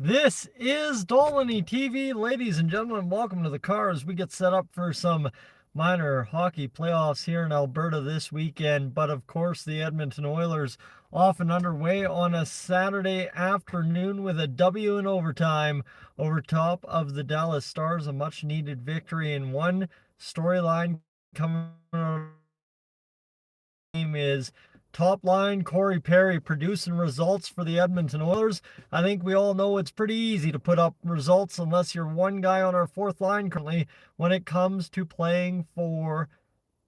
This is Dolany TV. Ladies and gentlemen, welcome to the car as we get set up for some minor hockey playoffs here in Alberta this weekend. But of course, the Edmonton Oilers off and underway on a Saturday afternoon with a W in overtime over top of the Dallas Stars. A much needed victory in one storyline coming out game is top line Corey Perry producing results for the Edmonton Oilers. I think we all know it's pretty easy to put up results unless you're one guy on our fourth line currently when it comes to playing for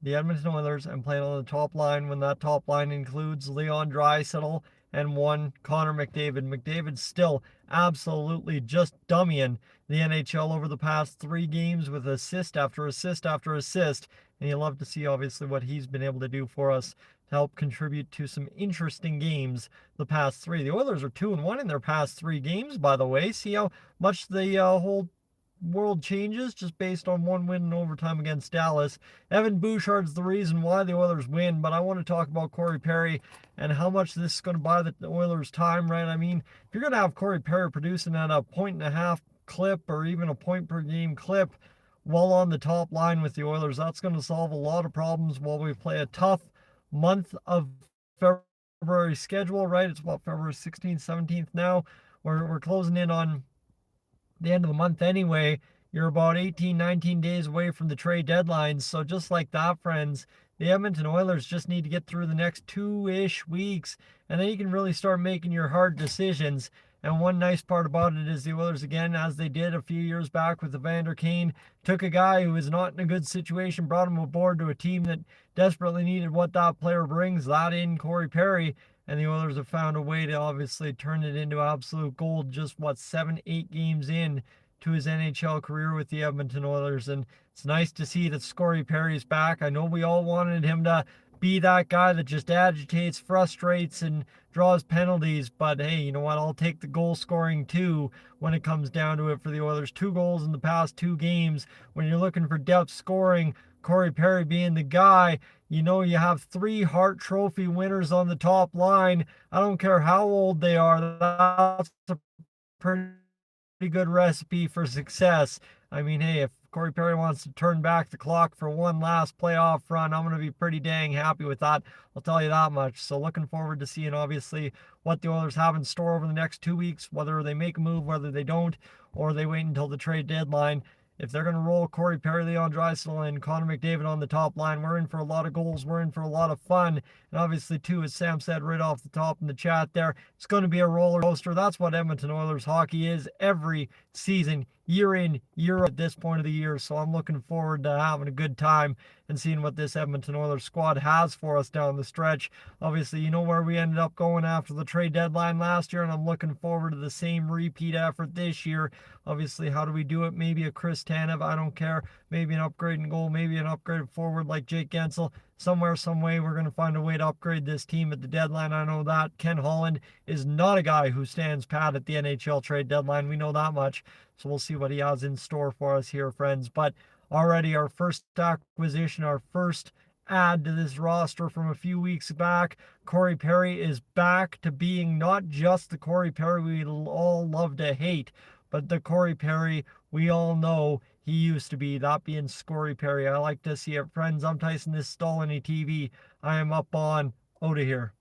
the Edmonton Oilers and playing on the top line when that top line includes Leon Draisaitl and one Connor McDavid. McDavid's still absolutely just dummying the NHL over the past 3 games with assist after assist after assist. And you love to see, obviously, what he's been able to do for us to help contribute to some interesting games the past 3. The Oilers are 2-1 in their past 3 games, by the way. See how much the whole world changes just based on one win in overtime against Dallas. Evan Bouchard's the reason why the Oilers win, but I want to talk about Corey Perry and how much this is going to buy the Oilers time, right? I mean, if you're going to have Corey Perry producing at a 1.5 clip or even a point per game clip while on the top line with the Oilers, that's going to solve a lot of problems while we play a tough month of February schedule, right? It's what, February 16th, 17th now. We're closing in on the end of the month anyway. You're about 18, 19 days away from the trade deadline. So just like that, friends, the Edmonton Oilers just need to get through the next 2-ish weeks, and then you can really start making your hard decisions. And one nice part about it is the Oilers, again, as they did a few years back with Evander Kane, took a guy who was not in a good situation, brought him aboard to a team that desperately needed what that player brings, that in Corey Perry. And the Oilers have found a way to obviously turn it into absolute gold just, 7-8 games in to his NHL career with the Edmonton Oilers. And it's nice to see that Scorey Perry's back. I know we all wanted him to be that guy that just agitates, frustrates, and draws penalties. But hey, you know what? I'll take the goal scoring too when it comes down to it for the Oilers. 2 goals in the past 2 games. When you're looking for depth scoring, Corey Perry being the guy. You know, you have 3 Hart Trophy winners on the top line. I don't care how old they are. That's a pretty good recipe for success. I mean, hey, if Corey Perry wants to turn back the clock for one last playoff run, I'm going to be pretty dang happy with that. I'll tell you that much. So looking forward to seeing, obviously, what the Oilers have in store over the next 2 weeks, whether they make a move, whether they don't, or they wait until the trade deadline. If they're going to roll Corey Perry, Leon Draisaitl, and Connor McDavid on the top line, we're in for a lot of goals. We're in for a lot of fun. And obviously, too, as Sam said right off the top in the chat there, it's going to be a roller coaster. That's what Edmonton Oilers hockey is every season, year in, year out at this point of the year. So I'm looking forward to having a good time and seeing what this Edmonton Oilers squad has for us down the stretch. Obviously, you know where we ended up going after the trade deadline last year, and I'm looking forward to the same repeat effort this year. Obviously, how do we do it? Maybe a Chris Tanev, I don't care. Maybe an upgrade in goal, maybe an upgrade forward like Jake Gensel. Somewhere, some way, we're going to find a way to upgrade this team at the deadline. I know that. Ken Holland is not a guy who stands pat at the NHL trade deadline. We know that much. So we'll see what he has in store for us here, friends. But already our first acquisition, our first add to this roster from a few weeks back, Corey Perry is back to being not just the Corey Perry we all love to hate, but the Corey Perry we all know he used to be, that being Scorey Perry. I like to see it, friends. I'm Tyson, this is Stolany TV. I am up on out of here.